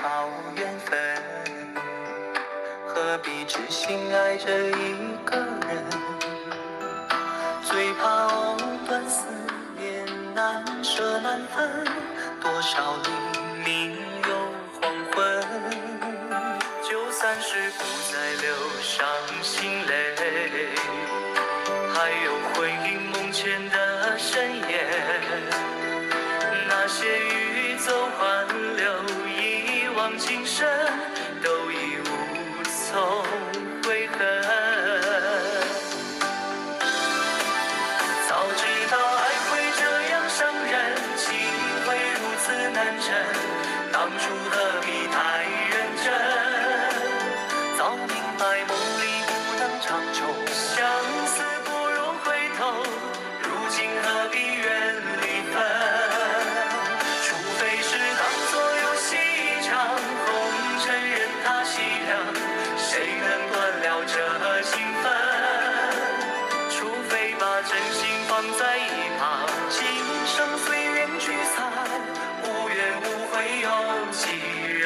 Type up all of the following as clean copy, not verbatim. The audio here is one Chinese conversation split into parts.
靠缘分，何必痴心爱着一个人？最怕藕断丝连，难舍难分，多少黎明又黄昏。就算是不再流伤心泪，还有回忆梦前的深夜，那些欲走还留，一往情深，都已无从悔恨。早知道爱会这样伤人，情会如此难枕，当初何必太认真？早明白梦里不能长久，相思不如回头，如今何必怨离分？除非是当作游戏一场，红尘任它凄凉，谁能断了这情分？除非把真心放在一旁，今生随缘聚散，无怨无悔有几人？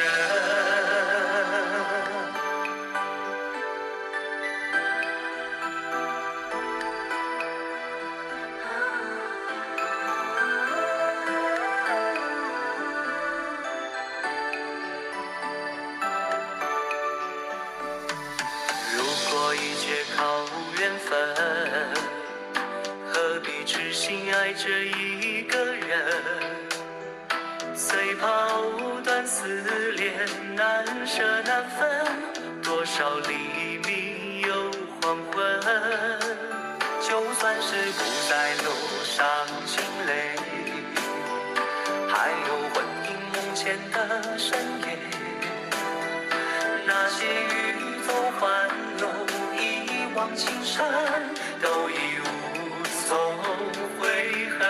如果一切靠缘分，何必痴心爱着一个人？最怕藕断丝连，难舍难分，多少黎明又黄昏。就算是不再流伤心泪，还有魂萦梦前的深夜，那些欲走还留，一往情深，都已无从悔恨。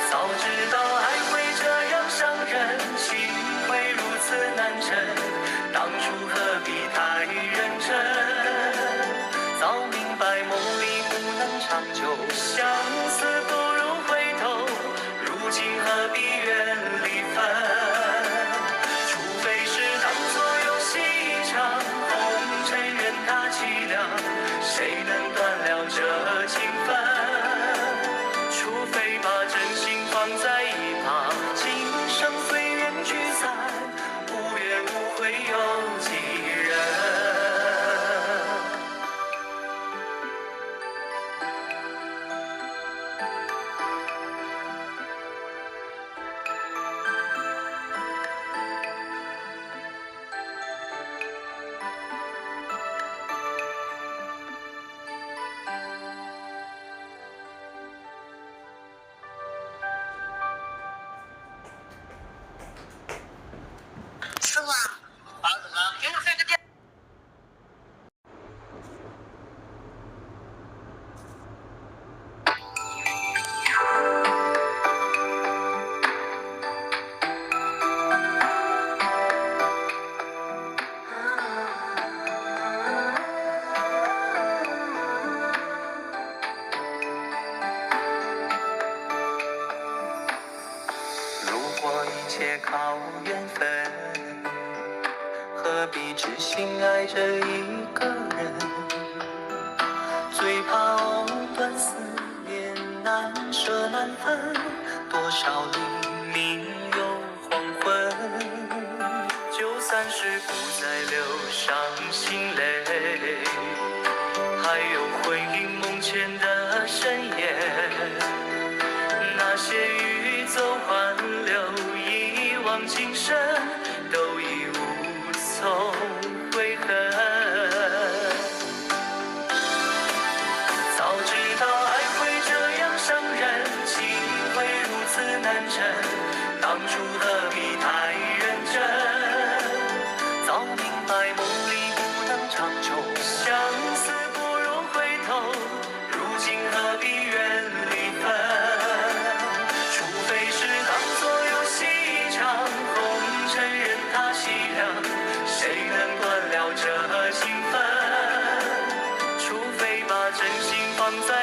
早知道爱会这样伤人，情会如此难枕，当初何必太认真？早明白梦里不能长久，相思不如回头，如今何必怨离分？除非是当作游戏一场，红尘任它凄凉，谁能断了这情分？除非把真心放在一旁，今生随缘聚散，无怨无悔有几人？师傅啊，怎么了？给我开个电。如果一切靠缘分，何必痴心爱着一个人？最怕藕断丝连，难舍难分，多少黎明又黄昏。就算是不再流伤心泪，还有回忆梦前的深夜，那些欲走还留，一往情深，都已无从悔恨。早知道爱会这样伤人，情会如此难枕，当初何必太认真？早明白梦里不能长久，相思不如回头，如今何必怨离分？除非是当作游戏一场，红尘任它凄凉，谁能断了这情分？除非把真心放在